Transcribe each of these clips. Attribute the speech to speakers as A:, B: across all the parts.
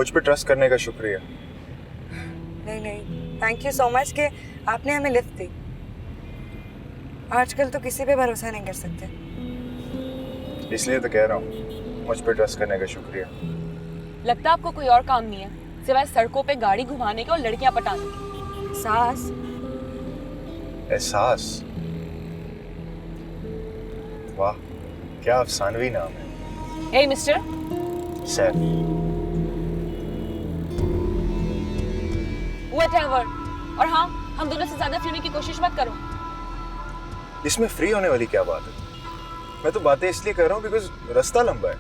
A: मुझ पे ट्रस्ट करने का शुक्रिया।
B: नहीं नहीं, थैंक यू सो मच कि आपने हमें लिफ्ट दी। आजकल तो किसी पे भरोसा नहीं कर सकते।
A: इसलिए तो कह रहा हूँ, मुझ पे ट्रस्ट करने का शुक्रिया।
C: लगता है आपको कोई और काम नहीं है सिवाय सड़कों पे गाड़ी घुमाने के और लड़कियां पटाने के।
B: सास,
A: एहसास, वाह क्या अफसानवी नाम है।
C: हे मिस्टर,
A: सर,
C: व्हाटएवर। और हाँ, हम दोनों से ज्यादा फ्री होने की कोशिश मत करो।
A: इसमें फ्री होने वाली क्या बात है? मैं तो बातें इसलिए कर रहा हूँ बिकॉज रास्ता लंबा है।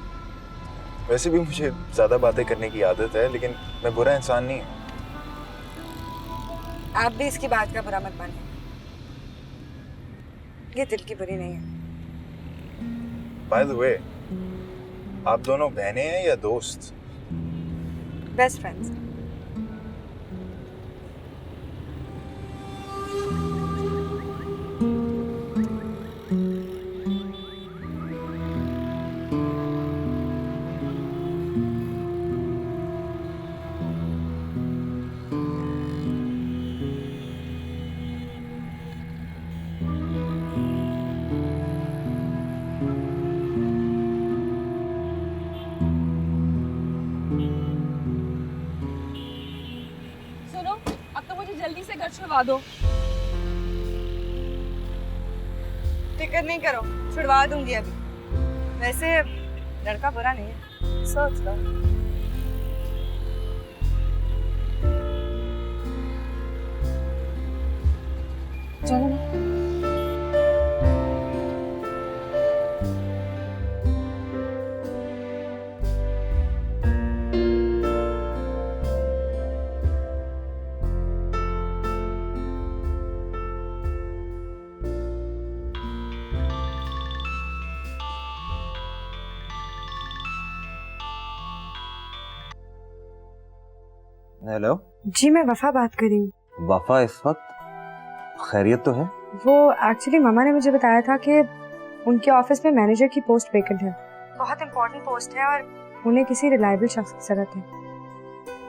A: वैसे भी मुझे ज्यादा बातें करने की आदत है, लेकिन मैं बुरा इंसान नहीं हूँ।
B: आप भी इसकी बात का बुरा मत मानिए, ये दिल की बुरी नहीं है।
A: बाय द वे, आप दोनों बहनें हैं या दोस्त?
B: Best friends.
C: सुनो, अब तो मुझे जल्दी से घर छुड़वा दो।
B: फिक्र नहीं करो, छुड़वा दूंगी अभी। वैसे लड़का बुरा नहीं है, सोच लो। चलो ना।
D: हेलो
B: जी, मैं वफा बात कर रही हूँ।
D: वफा, इस वक्त खैरियत तो है?
B: वो एक्चुअली मामा ने मुझे बताया था कि उनके ऑफिस में मैनेजर की पोस्ट वेकेंट है। बहुत इम्पोर्टेंट पोस्ट है और उन्हें किसी रिलायबल शख्स की जरूरत है।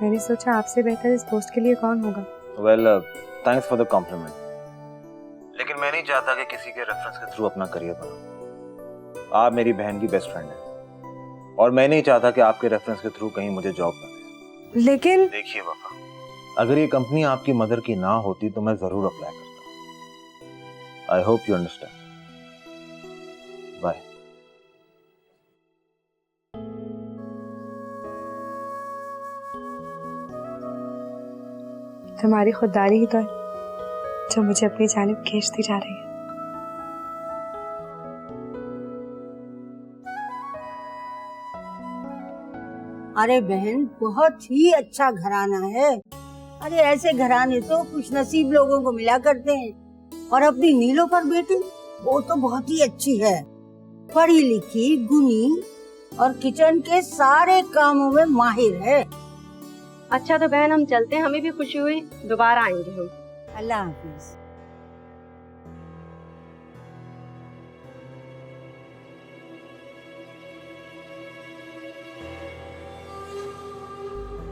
B: मैंने सोचा आपसे बेहतर इस पोस्ट के लिए कौन होगा।
D: Well, thanks for the compliment, लेकिन मैं नहीं चाहता कि किसी के रेफरेंस के थ्रू अपना करियर बनाऊं। आप मेरी बहन की बेस्ट फ्रेंड है और मैं नहीं चाहता कि आपके रेफरेंस के थ्रू कहीं मुझे जॉब ना मिले।
B: लेकिन
D: देखिए वफा, अगर ये कंपनी आपकी मदर की ना होती तो मैं जरूर अप्लाई करता। I hope you understand. Bye.
B: तुम्हारी खुददारी ही तो है जो मुझे अपनी जानिब खींचती जा रही है।
E: अरे बहन, बहुत ही अच्छा घराना है। अरे ऐसे घराने तो खुश नसीब लोगों को मिला करते हैं। और अपनी नीलोफर बेटी, वो तो बहुत ही अच्छी है, पढ़ी लिखी, गुणी और किचन के सारे कामों में माहिर है।
F: अच्छा तो बहन, हम चलते हैं, हमें भी खुशी हुई, दोबारा आएंगे हम।
E: अल्लाह हाफिज।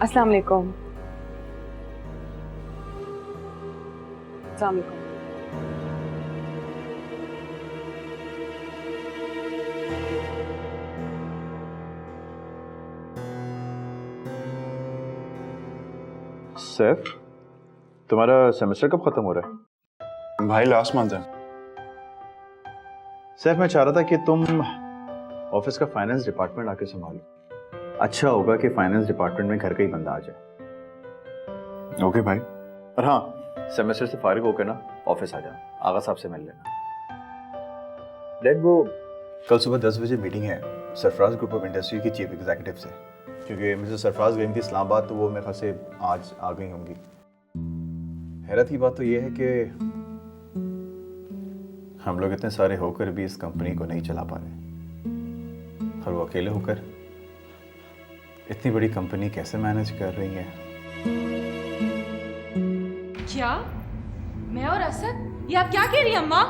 B: अस्सलाम वालेकुम। अस्सलाम वालेकुम।
G: सैफ, तुम्हारा सेमेस्टर कब खत्म हो रहा है?
A: भाई लास्ट मंथ है।
G: सैफ, मैं चाह रहा था कि तुम ऑफिस का फाइनेंस डिपार्टमेंट आके संभालो। अच्छा होगा कि फाइनेंस डिपार्टमेंट में घर का ही बंदा आ जाए।
A: ओके भाई।
G: और हाँ, सेमेस्टर से फारिग होकर ना ऑफिस आ जाना, आगा साहब से मिल लेना। डैड, वो कल सुबह 10 बजे मीटिंग है सरफराज ग्रुप ऑफ इंडस्ट्री की चीफ एग्जीक्यूटिव से, क्योंकि मिसेस सरफराज गई थी इस्लामाबाद, तो वो मेरे ख्याल से आज आ गई होंगी। हैरत की बात तो ये है कि हम लोग इतने सारे होकर भी इस कंपनी को नहीं चला पा रहे, और वो अकेले होकर इतनी बड़ी कंपनी कैसे मैनेज कर रही है।
H: क्या मैं और असद, ये आप क्या कह रही हैं अम्मा?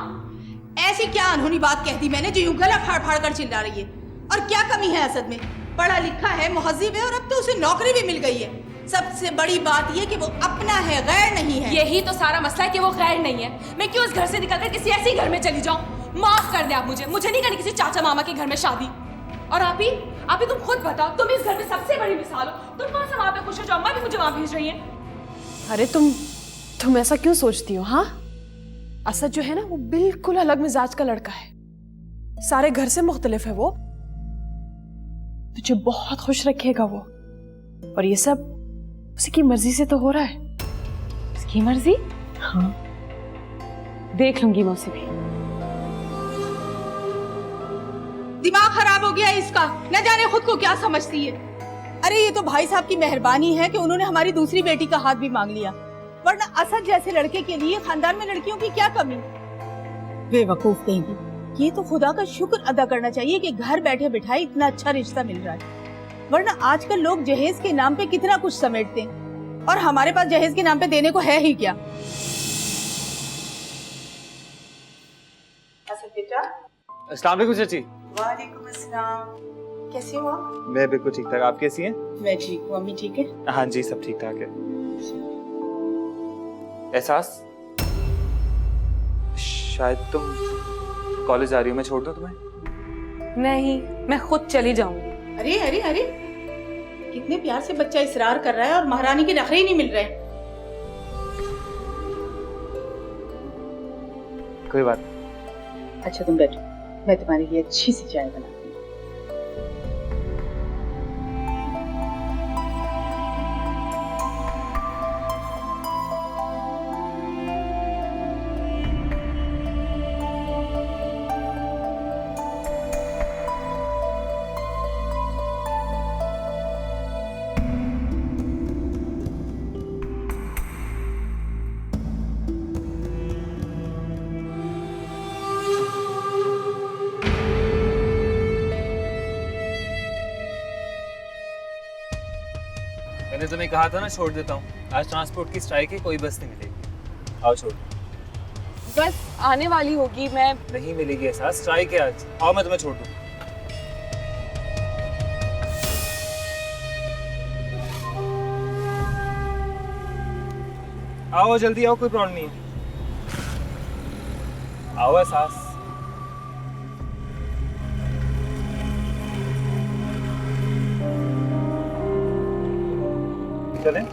H: ऐसी क्या अनहोनी बात कह दी मैंने जो यूं गला फाड़ फाड़ कर चिल्ला रही है? और क्या कमी है असद में?
I: पढ़ा लिखा है, मुहज्जिब है और अब तो उसे नौकरी भी मिल गई है। सबसे बड़ी बात ये कि वो अपना है, गैर नहीं है।
H: यही तो सारा मसला है कि वो गैर नहीं है। मैं क्यों इस घर से निकलकर किसी ऐसे घर में चली जाऊं? माफ कर दे आप मुझे नहीं करनी किसी चाचा मामा के घर में शादी। और आप ही तुम खुद बताओ, तुम इस घर में सबसे बड़ी मिसाल हो। तुम कौन सा वहां पे खुश हो जो अम्मा भी मुझे वहां भेज रही है?
C: अरे तुम ऐसा क्यों सोचती हो? हाँ, असद जो है ना वो बिल्कुल अलग मिजाज का लड़का है, सारे घर से मुख्तलिफ है। वो तुझे बहुत खुश रखेगा वो, और ये सब उसकी मर्जी से तो हो रहा है।
H: उसकी मर्जी?
C: हाँ, देख लूंगी मैं उसे भी।
I: दिमाग खराब हो गया है इसका, न जाने खुद को क्या समझती है। अरे ये तो भाई साहब की मेहरबानी है कि उन्होंने हमारी दूसरी बेटी का हाथ भी मांग लिया, वरना असद जैसे लड़के के लिए खानदान में लड़कियों की क्या कमी। बेवकूफ कहेंगी। ये तो खुदा का शुक्र अदा करना चाहिए कि घर बैठे बिठाए इतना अच्छा रिश्ता मिल रहा है, वरना आजकल लोग जहेज के नाम पे कितना कुछ समेटते हैं, और हमारे पास जहेज के नाम पे देने को है ही क्या। असद बेटा।
J: अस्सलाम वालेकुम चाची।
I: वालेकुम अस्सलाम। कैसे हो आप?
J: मैं बिल्कुल ठीक ठाक, आप कैसी हैं?
I: मैं ठीक हूँ। अम्मी ठीक है?
J: हाँ जी, सब ठीक ठाक है। एहसास, शायद तुम कॉलेज जा रही हो, मैं छोड़ दूं तुम्हें?
C: नहीं, मैं खुद चली जाऊंगी।
I: अरे अरे अरे, कितने प्यार से बच्चा इसरार कर रहा है और महारानी के नखरे ही नहीं मिल रहे।
J: कोई बात नहीं।
I: अच्छा तुम बैठो, मैं तुम्हारे लिए अच्छी सी चाय बनाती हूँ।
J: मैंने तुम्हें कहा था ना छोड़ देता हूँ। आज ट्रांसपोर्ट की स्ट्राइक है, कोई बस नहीं मिलेगी। आओ छोड़।
C: बस आने वाली होगी, मैं
J: नहीं मिलेगी एहसास, स्ट्राइक है आज। आओ मैं तुम्हें छोड़ दूँ। आओ जल्दी आओ, कोई प्रॉब्लम नहीं है। आओ एहसास। चलें?